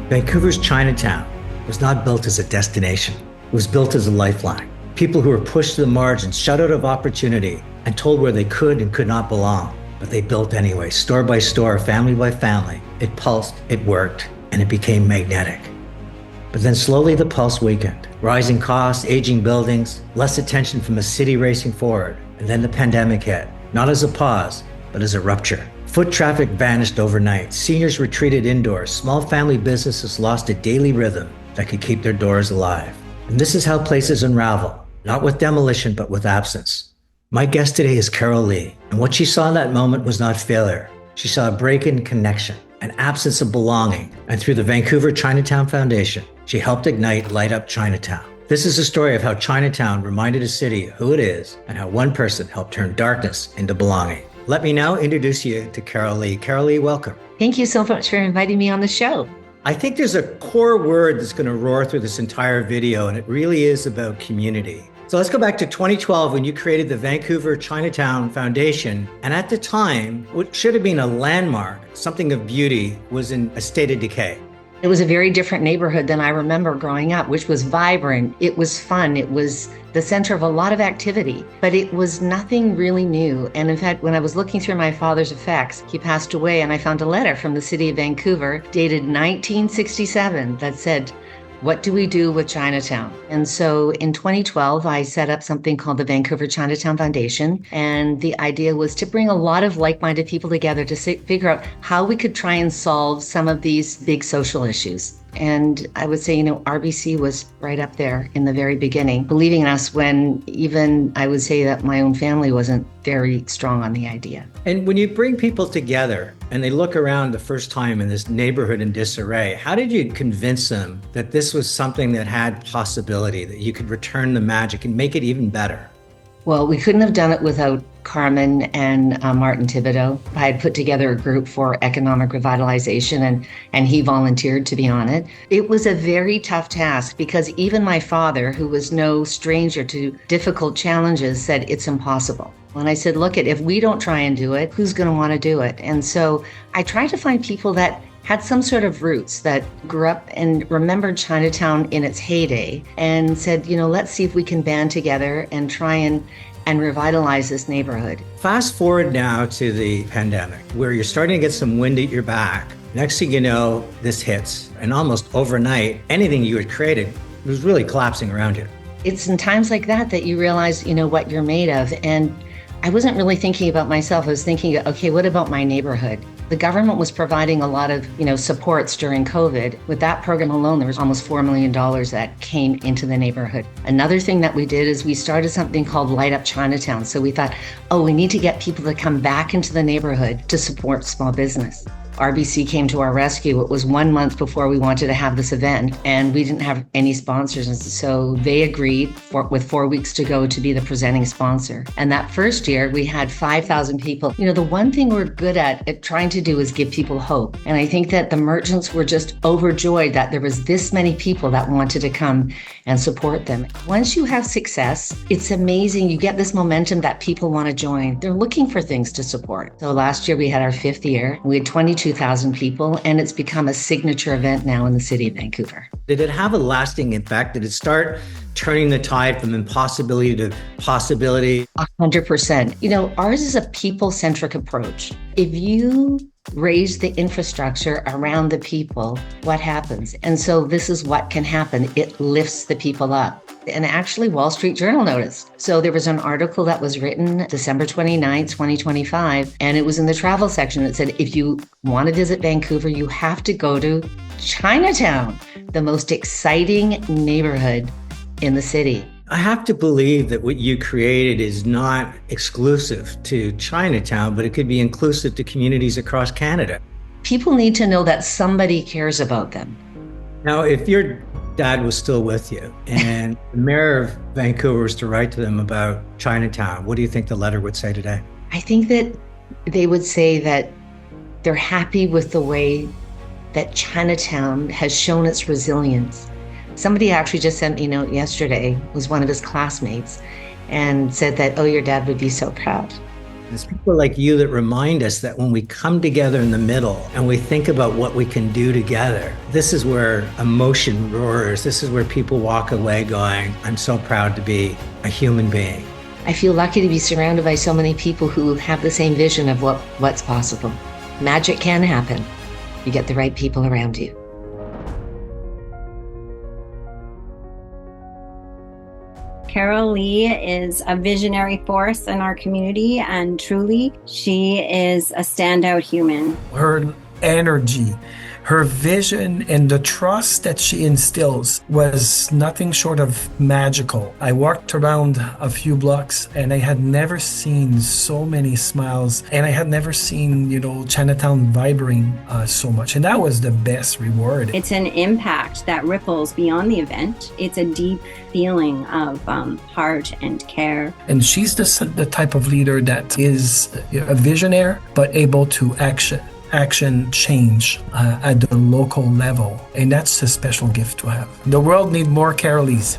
Vancouver's Chinatown was not built as a destination. It was built as a lifeline. People who were pushed to the margins, shut out of opportunity, and told where they could and could not belong. But they built anyway, store by store, family by family. It pulsed, it worked, and it became magnetic. But then slowly the pulse weakened. Rising costs, aging buildings, less attention from the city racing forward. And then the pandemic hit, not as a pause, but as a rupture. Foot traffic vanished overnight. Seniors retreated indoors. Small family businesses lost a daily rhythm that could keep their doors alive. And this is how places unravel, not with demolition, but with absence. My guest today is Carol Lee, and what she saw in that moment was not failure. She saw a break in connection, an absence of belonging, and through the Vancouver Chinatown Foundation, she helped ignite Light Up Chinatown. This is a story of how Chinatown reminded a city who it is and how one person helped turn darkness into belonging. Let me now introduce you to Carol Lee. Carol Lee, welcome. Thank you so much for inviting me on the show. I think there's a core word that's going to roar through this entire video, and it really is about community. So let's go back to 2012 when you created the Vancouver Chinatown Foundation. And at the time, what should have been a landmark, something of beauty, was in a state of decay. It was a very different neighborhood than I remember growing up, which was vibrant. It was fun. It was the center of a lot of activity, but it was nothing really new. And in fact, when I was looking through my father's effects, he passed away and I found a letter from the city of Vancouver dated 1967 that said, "What do we do with Chinatown?" And so in 2012, I set up something called the Vancouver Chinatown Foundation. And the idea was to bring a lot of like-minded people together to figure out how we could try and solve some of these big social issues. And I would say, RBC was right up there in the very beginning, believing in us when even I would say that my own family wasn't very strong on the idea. And when you bring people together and they look around the first time in this neighborhood in disarray, how did you convince them that this was something that had possibility, that you could return the magic and make it even better? Well, we couldn't have done it without Carmen and Martin Thibodeau. I had put together a group for economic revitalization and he volunteered to be on it. It was a very tough task because even my father, who was no stranger to difficult challenges, said it's impossible. And I said, look, if we don't try and do it, who's going to want to do it? And so I tried to find people that had some sort of roots, that grew up and remembered Chinatown in its heyday and said, let's see if we can band together and try and revitalize this neighborhood. Fast forward now to the pandemic, where you're starting to get some wind at your back. Next thing you know, this hits, and almost overnight, anything you had created was really collapsing around you. It's in times like that you realize, what you're made of. And I wasn't really thinking about myself. I was thinking, okay, what about my neighborhood? The government was providing a lot of, supports during COVID. With that program alone, there was almost $4 million that came into the neighborhood. Another thing that we did is we started something called Light Up Chinatown. So we thought, we need to get people to come back into the neighborhood to support small business. RBC came to our rescue. It was 1 month before we wanted to have this event, and we didn't have any sponsors. And so they agreed with 4 weeks to go to be the presenting sponsor. And that first year, we had 5,000 people. The one thing we're good at trying to do is give people hope. And I think that the merchants were just overjoyed that there was this many people that wanted to come and support them. Once you have success, it's amazing. You get this momentum that people want to join. They're looking for things to support. So last year, we had our 5th year. We had 22,000 people, and it's become a signature event now in the city of Vancouver. Did it have a lasting impact? Did it start turning the tide from impossibility to possibility? 100%. Ours is a people-centric approach. If you raise the infrastructure around the people, what happens? And so this is what can happen. It lifts the people up. And actually, Wall Street Journal noticed. So there was an article that was written December 29th, 2025, and it was in the travel section. It said, if you want to visit Vancouver, you have to go to Chinatown, the most exciting neighborhood in the city. I have to believe that what you created is not exclusive to Chinatown, but it could be inclusive to communities across Canada. People need to know that somebody cares about them. Now, if your dad was still with you and the mayor of Vancouver was to write to them about Chinatown, what do you think the letter would say today? I think that they would say that they're happy with the way that Chinatown has shown its resilience. Somebody actually just sent me a note yesterday, was one of his classmates, and said that, your dad would be so proud. It's people like you that remind us that when we come together in the middle and we think about what we can do together, this is where emotion roars. This is where people walk away going, I'm so proud to be a human being. I feel lucky to be surrounded by so many people who have the same vision of what's possible. Magic can happen. You get the right people around you. Carol Lee is a visionary force in our community, and truly, she is a standout human. Her energy, her vision, and the trust that she instills was nothing short of magical. I walked around a few blocks and I had never seen so many smiles, and I had never seen, Chinatown vibrating so much. And that was the best reward. It's an impact that ripples beyond the event. It's a deep feeling of heart and care. And she's the type of leader that is a visionary, but able to action change at the local level. And that's a special gift to have. The world needs more Carol Lees.